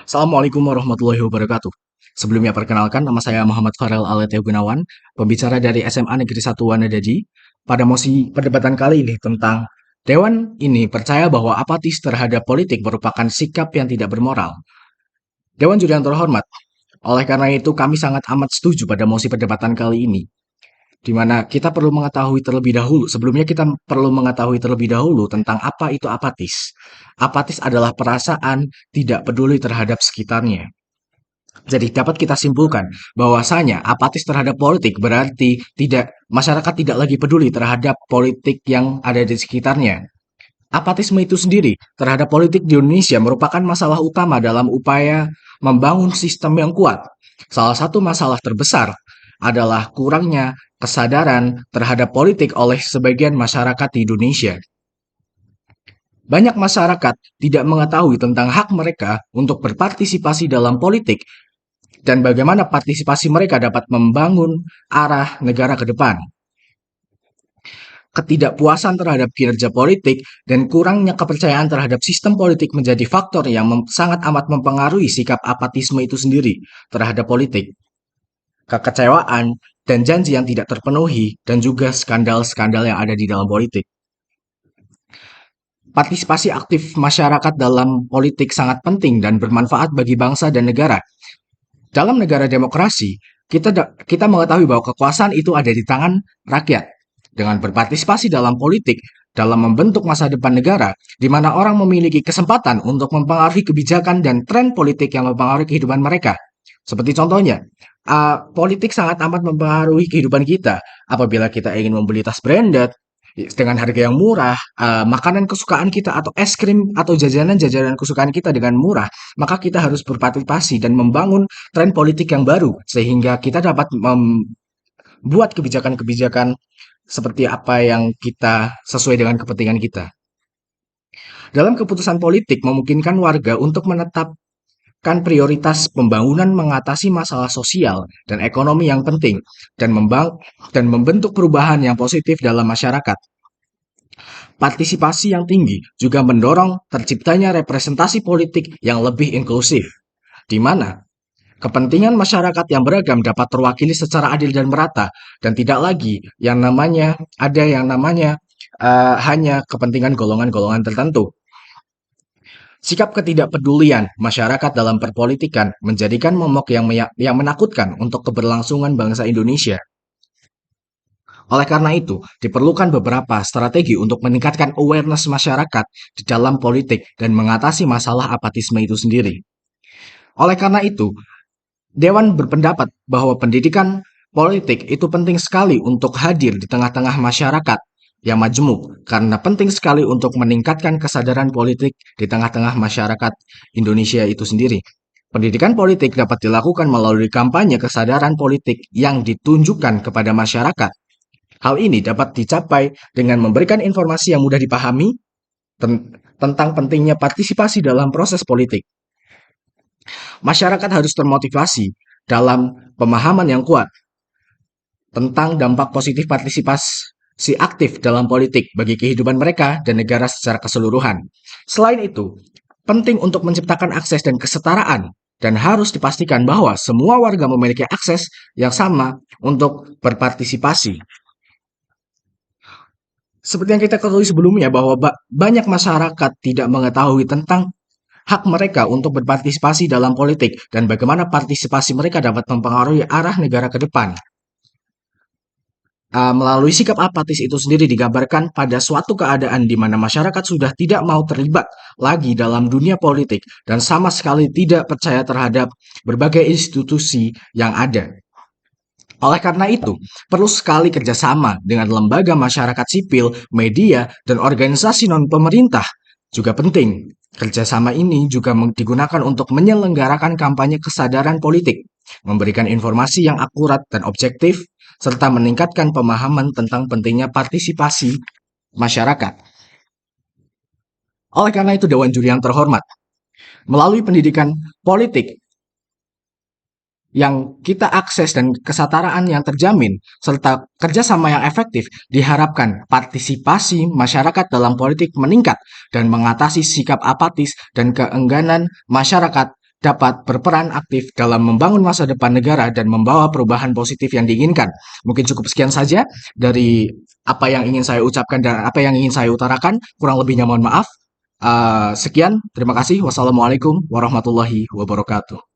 Assalamualaikum warahmatullahi wabarakatuh. Sebelumnya perkenalkan, nama saya Muhammad Farel Aleteo Gunawan, pembicara dari SMA Negeri 1 Wanadadi. Pada mosi perdebatan kali ini tentang Dewan ini percaya bahwa apatis terhadap politik merupakan sikap yang tidak bermoral. Dewan Juri yang terhormat, oleh karena itu kami sangat amat setuju pada mosi perdebatan kali ini, di mana kita perlu mengetahui terlebih dahulu. Sebelumnya kita perlu mengetahui terlebih dahulu tentang apa itu apatis. Apatis adalah perasaan tidak peduli terhadap sekitarnya. Jadi dapat kita simpulkan bahwasanya apatis terhadap politik berarti masyarakat tidak lagi peduli terhadap politik yang ada di sekitarnya. Apatisme itu sendiri terhadap politik di Indonesia merupakan masalah utama dalam upaya membangun sistem yang kuat. Salah satu masalah terbesar adalah kurangnya kesadaran terhadap politik oleh sebagian masyarakat di Indonesia. Banyak masyarakat tidak mengetahui tentang hak mereka untuk berpartisipasi dalam politik dan bagaimana partisipasi mereka dapat membangun arah negara ke depan. Ketidakpuasan terhadap kinerja politik dan kurangnya kepercayaan terhadap sistem politik menjadi faktor yang sangat amat mempengaruhi sikap apatisme itu sendiri terhadap politik. Kekecewaan dan janji yang tidak terpenuhi dan juga skandal-skandal yang ada di dalam politik. Partisipasi aktif masyarakat dalam politik sangat penting dan bermanfaat bagi bangsa dan negara. Dalam negara demokrasi, kita mengetahui bahwa kekuasaan itu ada di tangan rakyat. Dengan berpartisipasi dalam politik, dalam membentuk masa depan negara, di mana orang memiliki kesempatan untuk mempengaruhi kebijakan dan tren politik yang mempengaruhi kehidupan mereka. Seperti contohnya, politik sangat amat mempengaruhi kehidupan kita. Apabila kita ingin membeli tas branded, dengan harga yang murah, makanan kesukaan kita atau es krim atau jajanan-jajanan kesukaan kita dengan murah, maka kita harus berpartisipasi dan membangun tren politik yang baru sehingga kita dapat membuat kebijakan-kebijakan seperti apa yang kita sesuai dengan kepentingan kita. Dalam keputusan politik memungkinkan warga untuk menetapkan prioritas pembangunan mengatasi masalah sosial dan ekonomi yang penting dan membentuk perubahan yang positif dalam masyarakat. Partisipasi yang tinggi juga mendorong terciptanya representasi politik yang lebih inklusif, di mana kepentingan masyarakat yang beragam dapat terwakili secara adil dan merata, dan tidak lagi yang namanya hanya kepentingan golongan-golongan tertentu. Sikap ketidakpedulian masyarakat dalam perpolitikan menjadikan momok yang menakutkan untuk keberlangsungan bangsa Indonesia. Oleh karena itu, diperlukan beberapa strategi untuk meningkatkan awareness masyarakat di dalam politik dan mengatasi masalah apatisme itu sendiri. Oleh karena itu, Dewan berpendapat bahwa pendidikan politik itu penting sekali untuk hadir di tengah-tengah masyarakat yang majemuk, karena penting sekali untuk meningkatkan kesadaran politik di tengah-tengah masyarakat Indonesia itu sendiri. Pendidikan politik dapat dilakukan melalui kampanye kesadaran politik yang ditunjukkan kepada masyarakat. Hal ini dapat dicapai dengan memberikan informasi yang mudah dipahami tentang pentingnya partisipasi dalam proses politik. Masyarakat harus termotivasi dalam pemahaman yang kuat tentang dampak positif partisipasi aktif dalam politik bagi kehidupan mereka dan negara secara keseluruhan. Selain itu, penting untuk menciptakan akses dan kesetaraan dan harus dipastikan bahwa semua warga memiliki akses yang sama untuk berpartisipasi. Seperti yang kita ketahui sebelumnya bahwa banyak masyarakat tidak mengetahui tentang hak mereka untuk berpartisipasi dalam politik dan bagaimana partisipasi mereka dapat mempengaruhi arah negara ke depan. Melalui sikap apatis itu sendiri digambarkan pada suatu keadaan di mana masyarakat sudah tidak mau terlibat lagi dalam dunia politik dan sama sekali tidak percaya terhadap berbagai institusi yang ada. Oleh karena itu, perlu sekali kerjasama dengan lembaga masyarakat sipil, media, dan organisasi non-pemerintah. Juga penting, kerjasama ini juga digunakan untuk menyelenggarakan kampanye kesadaran politik, memberikan informasi yang akurat dan objektif, serta meningkatkan pemahaman tentang pentingnya partisipasi masyarakat. Oleh karena itu, Dewan Juri yang terhormat, melalui pendidikan politik yang kita akses dan kesetaraan yang terjamin, serta kerjasama yang efektif, diharapkan partisipasi masyarakat dalam politik meningkat dan mengatasi sikap apatis dan keengganan masyarakat dapat berperan aktif dalam membangun masa depan negara dan membawa perubahan positif yang diinginkan. Mungkin cukup sekian saja dari apa yang ingin saya ucapkan dan apa yang ingin saya utarakan. Kurang lebihnya mohon maaf. Sekian, terima kasih. Wassalamualaikum warahmatullahi wabarakatuh.